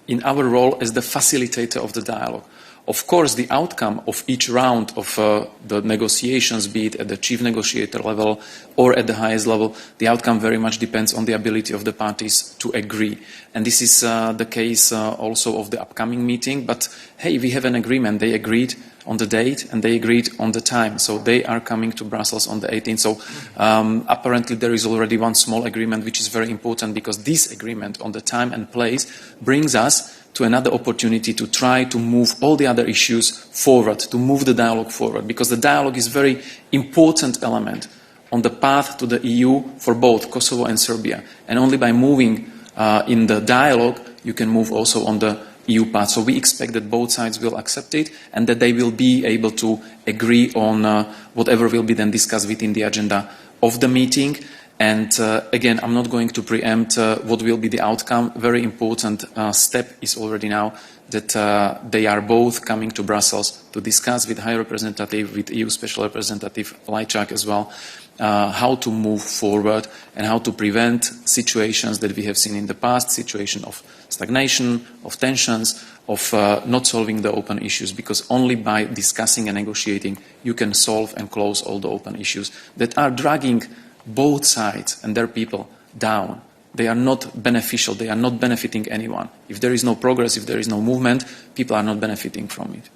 in our role as the facilitator of the dialogue. Of course, the outcome of each round of the negotiations, be it at the chief negotiator level or at the highest level, the outcome very much depends on the ability of the parties to agree. And this is the case also of the upcoming meeting. But hey, we have an agreement. They agreed on the date and they agreed on the time. So they are coming to Brussels on the 18th. So apparently there is already one small agreement, which is very important because this agreement on the time and place brings us to another opportunity to try to move all the other issues forward, to move the dialogue forward, because the dialogue is a very important element on the path to the EU for both Kosovo and Serbia. And only by moving in the dialogue, you can move also on the EU part. So we expect that both sides will accept it and that they will be able to agree on whatever will be then discussed within the agenda of the meeting. And again, I'm not going to preempt what will be the outcome. Very important step is already now that they are both coming to Brussels to discuss with High Representative, with EU Special Representative Lajčák as well, how to move forward and how to prevent situations that we have seen in the past, situation of stagnation, of tensions, of not solving the open issues, because only by discussing and negotiating you can solve and close all the open issues that are dragging both sides and their people down. They are not beneficial, they are not benefiting anyone. If there is no progress, if there is no movement, people are not benefiting from it.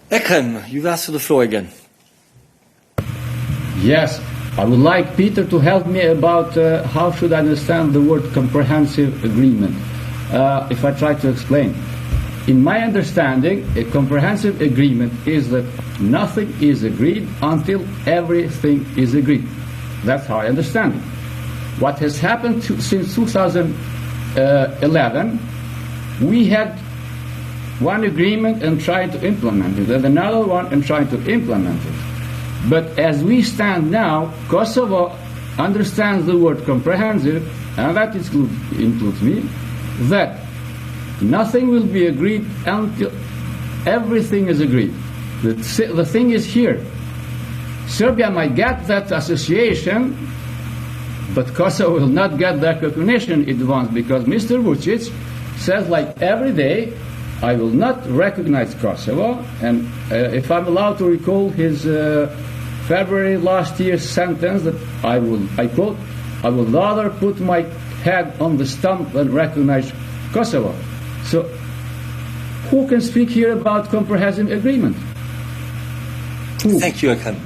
Ekrem, you've asked for the floor again. Yes, I would like Peter to help me about how should I understand the word comprehensive agreement. If I try to explain. In my understanding, a comprehensive agreement is that nothing is agreed until everything is agreed. That's how I understand it. What has happened since 2011, we had one agreement and tried to implement it, and another one and tried to implement it. But as we stand now, Kosovo understands the word comprehensive, and that includes me, that nothing will be agreed until everything is agreed. The thing is here. Serbia might get that association, but Kosovo will not get that recognition it wants, because Mr. Vučić says, like, every day, I will not recognize Kosovo, and if I'm allowed to recall his February last year's sentence, that I quote, I would rather put my head on the stump than recognize Kosovo. So, who can speak here about comprehensive agreement? Who? Thank you, Ekrem.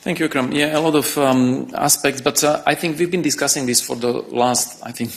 Thank you, Ekrem. Yeah, a lot of aspects, but I think we've been discussing this for the last, I think,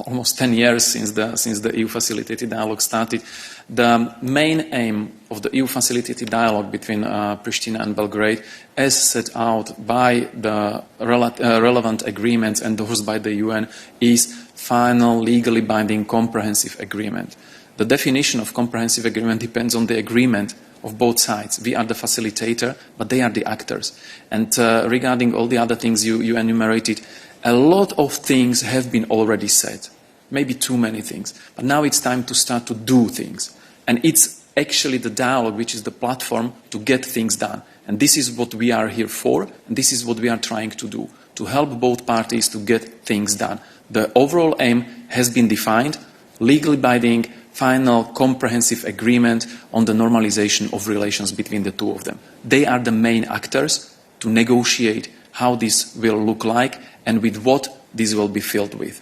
almost 10 years since the EU facilitated dialogue started. The main aim of the EU facilitated dialogue between Pristina and Belgrade, as set out by the relevant agreements endorsed by the UN, is final, legally binding, comprehensive agreement. The definition of comprehensive agreement depends on the agreement of both sides. We are the facilitator, but they are the actors. And regarding all the other things you enumerated, a lot of things have been already said. Maybe too many things. But now it's time to start to do things. And it's actually the dialogue which is the platform to get things done. And this is what we are here for, and this is what we are trying to do, to help both parties to get things done. The overall aim has been defined, legally binding, final comprehensive agreement on the normalization of relations between the two of them. They are the main actors to negotiate how this will look like and with what this will be filled with.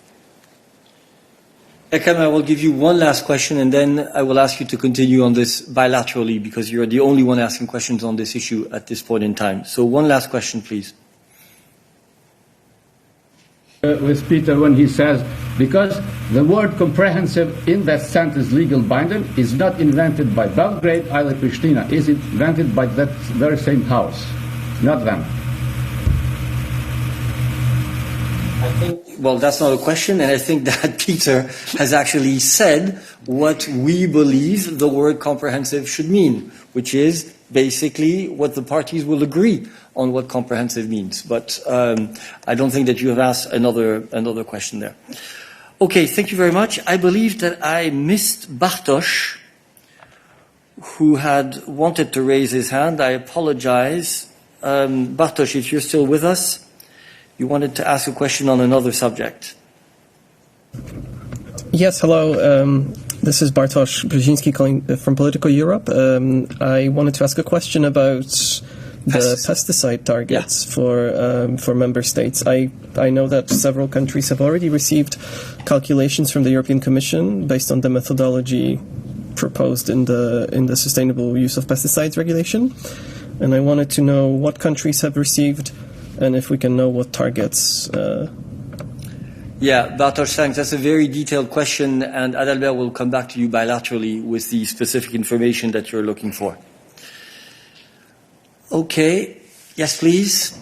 Ekrem, I will give you one last question and then I will ask you to continue on this bilaterally because you're the only one asking questions on this issue at this point in time. So one last question, please. With Peter when he says, because the word comprehensive in that sentence, legal binding, is not invented by Belgrade, either Pristina, is invented by that very same house, not them. I think, well, that's not a question, and I think that Peter has actually said what we believe the word comprehensive should mean, which is basically what the parties will agree on what comprehensive means. But I don't think that you have asked another question there. Okay, thank you very much. I believe that I missed Bartosz, who had wanted to raise his hand. I apologize. Bartosz, if you're still with us, you wanted to ask a question on another subject. Yes, hello. This is Bartosz Brzezinski calling from Politico Europe. I wanted to ask a question about the pesticide targets for member states. I know that several countries have already received calculations from the European Commission based on the methodology proposed in the Sustainable Use of Pesticides regulation. And I wanted to know what countries have received and if we can know what targets. Yeah, Bartosz, thanks. That's a very detailed question, and Adalbert will come back to you bilaterally with the specific information that you're looking for. Okay. Yes, please.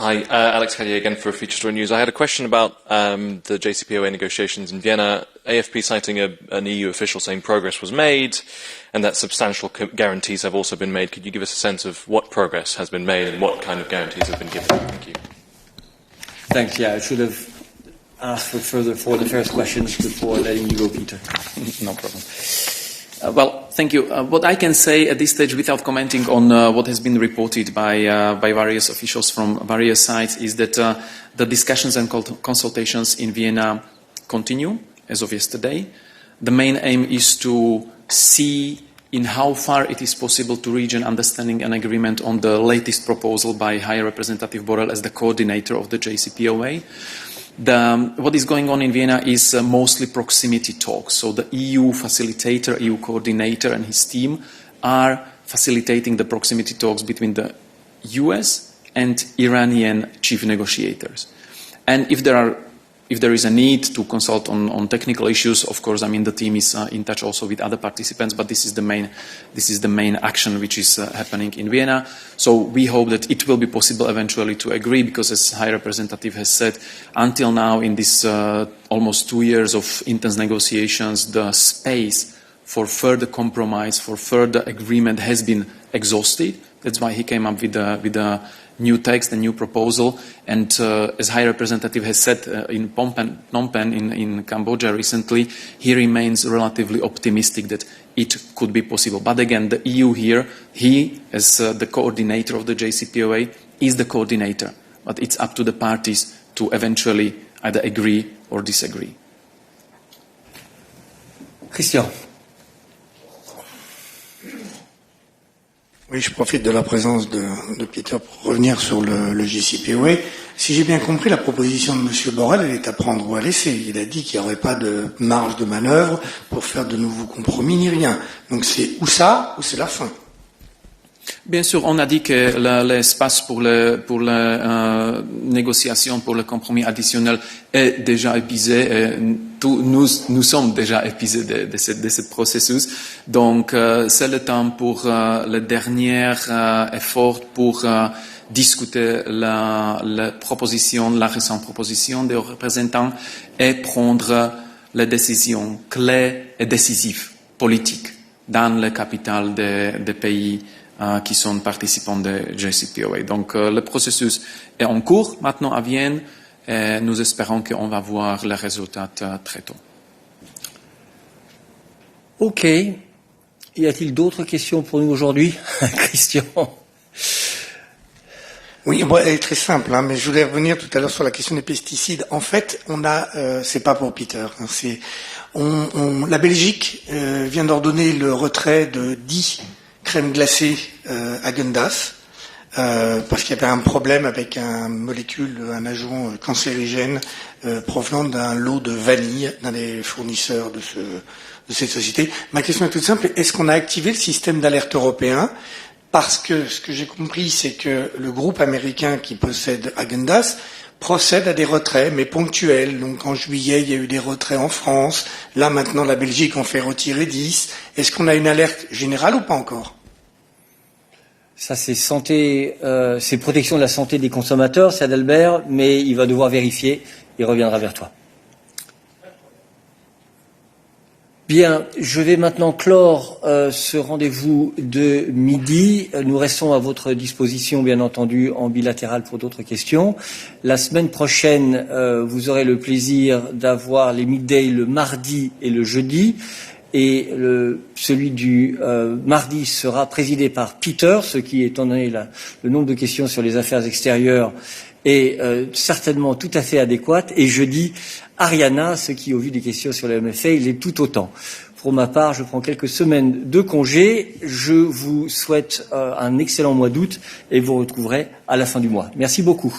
Hi, Alex Callier again for Feature Story News. I had a question about the JCPOA negotiations in Vienna. AFP citing an EU official saying progress was made and that substantial guarantees have also been made. Could you give us a sense of what progress has been made and what kind of guarantees have been given? Thank you. Thanks. Yeah, I should have asked for the first questions before letting you go, Peter. No problem. Well, thank you. What I can say at this stage, without commenting on what has been reported by various officials from various sides, is that the discussions and consultations in Vienna continue as of yesterday. The main aim is to see in how far it is possible to reach an understanding and agreement on the latest proposal by High Representative Borrell as the coordinator of the JCPOA. What is going on in Vienna is mostly proximity talks. So the EU facilitator, EU coordinator and his team are facilitating the proximity talks between the US and Iranian chief negotiators. And if there is a need to consult on technical issues, of course, I mean, the team is in touch also with other participants, but this is the main action which is happening in Vienna. So we hope that it will be possible eventually to agree, because as High Representative has said, until now in this almost 2 years of intense negotiations, the space for further compromise, for further agreement has been exhausted. That's why he came up with a new text, a new proposal, and as High Representative has said in Phnom Penh in Cambodia recently, he remains relatively optimistic that it could be possible. But again, the EU here, he as the coordinator of the JCPOA is the coordinator, but it's up to the parties to eventually either agree or disagree. Christian. Oui, je profite de la présence de Peter pour revenir sur le JCPOA. Si j'ai bien compris, la proposition de M. Borrell, elle est à prendre ou à laisser. Il a dit qu'il n'y aurait pas de marge de manœuvre pour faire de nouveaux compromis ni rien. Donc c'est ou ça, ou c'est la fin. Bien sûr, on a dit que l'espace pour la négociation, pour le compromis additionnel est déjà épuisé. Nous sommes déjà épuisés de ce processus. Donc, c'est le temps pour le dernier effort pour discuter la récente proposition des représentants et prendre les décisions clés et décisives politiques dans les capitales des pays qui sont participants de JCPOA. Donc le processus est en cours maintenant à Vienne et nous espérons qu'on va voir les résultats très tôt. Ok. Y a-t-il d'autres questions pour nous aujourd'hui, Christian? Oui, bon, elle est très simple, hein, mais je voulais revenir tout à l'heure sur la question des pesticides. En fait, on a, c'est pas pour Peter, hein, la Belgique vient d'ordonner le retrait de 10 crème glacée Häagen-Dazs parce qu'il y avait un problème avec un agent cancérigène provenant d'un lot de vanille d'un des fournisseurs de cette société. Ma question est toute simple, est-ce qu'on a activé le système d'alerte européen? Parce que ce que j'ai compris, c'est que le groupe américain qui possède Häagen-Dazs procède à des retraits, mais ponctuels. Donc en juillet, il y a eu des retraits en France. Là, maintenant, la Belgique en fait retirer 10. Est-ce qu'on a une alerte générale ou pas encore? Ça, c'est c'est protection de la santé des consommateurs, c'est Adalbert, mais il va devoir vérifier. Il reviendra vers toi. Bien, je vais maintenant clore ce rendez-vous de midi. Nous restons à votre disposition, bien entendu, en bilatéral pour d'autres questions. La semaine prochaine, vous aurez le plaisir d'avoir les midday le mardi et le jeudi. Et celui du mardi sera présidé par Peter, ce qui, étant donné le nombre de questions sur les affaires extérieures, est certainement tout à fait adéquat. Et jeudi, Ariana, ce qui, au vu des questions sur le MFA, il est tout autant. Pour ma part, je prends quelques semaines de congé. Je vous souhaite un excellent mois d'août et vous retrouverez à la fin du mois. Merci beaucoup.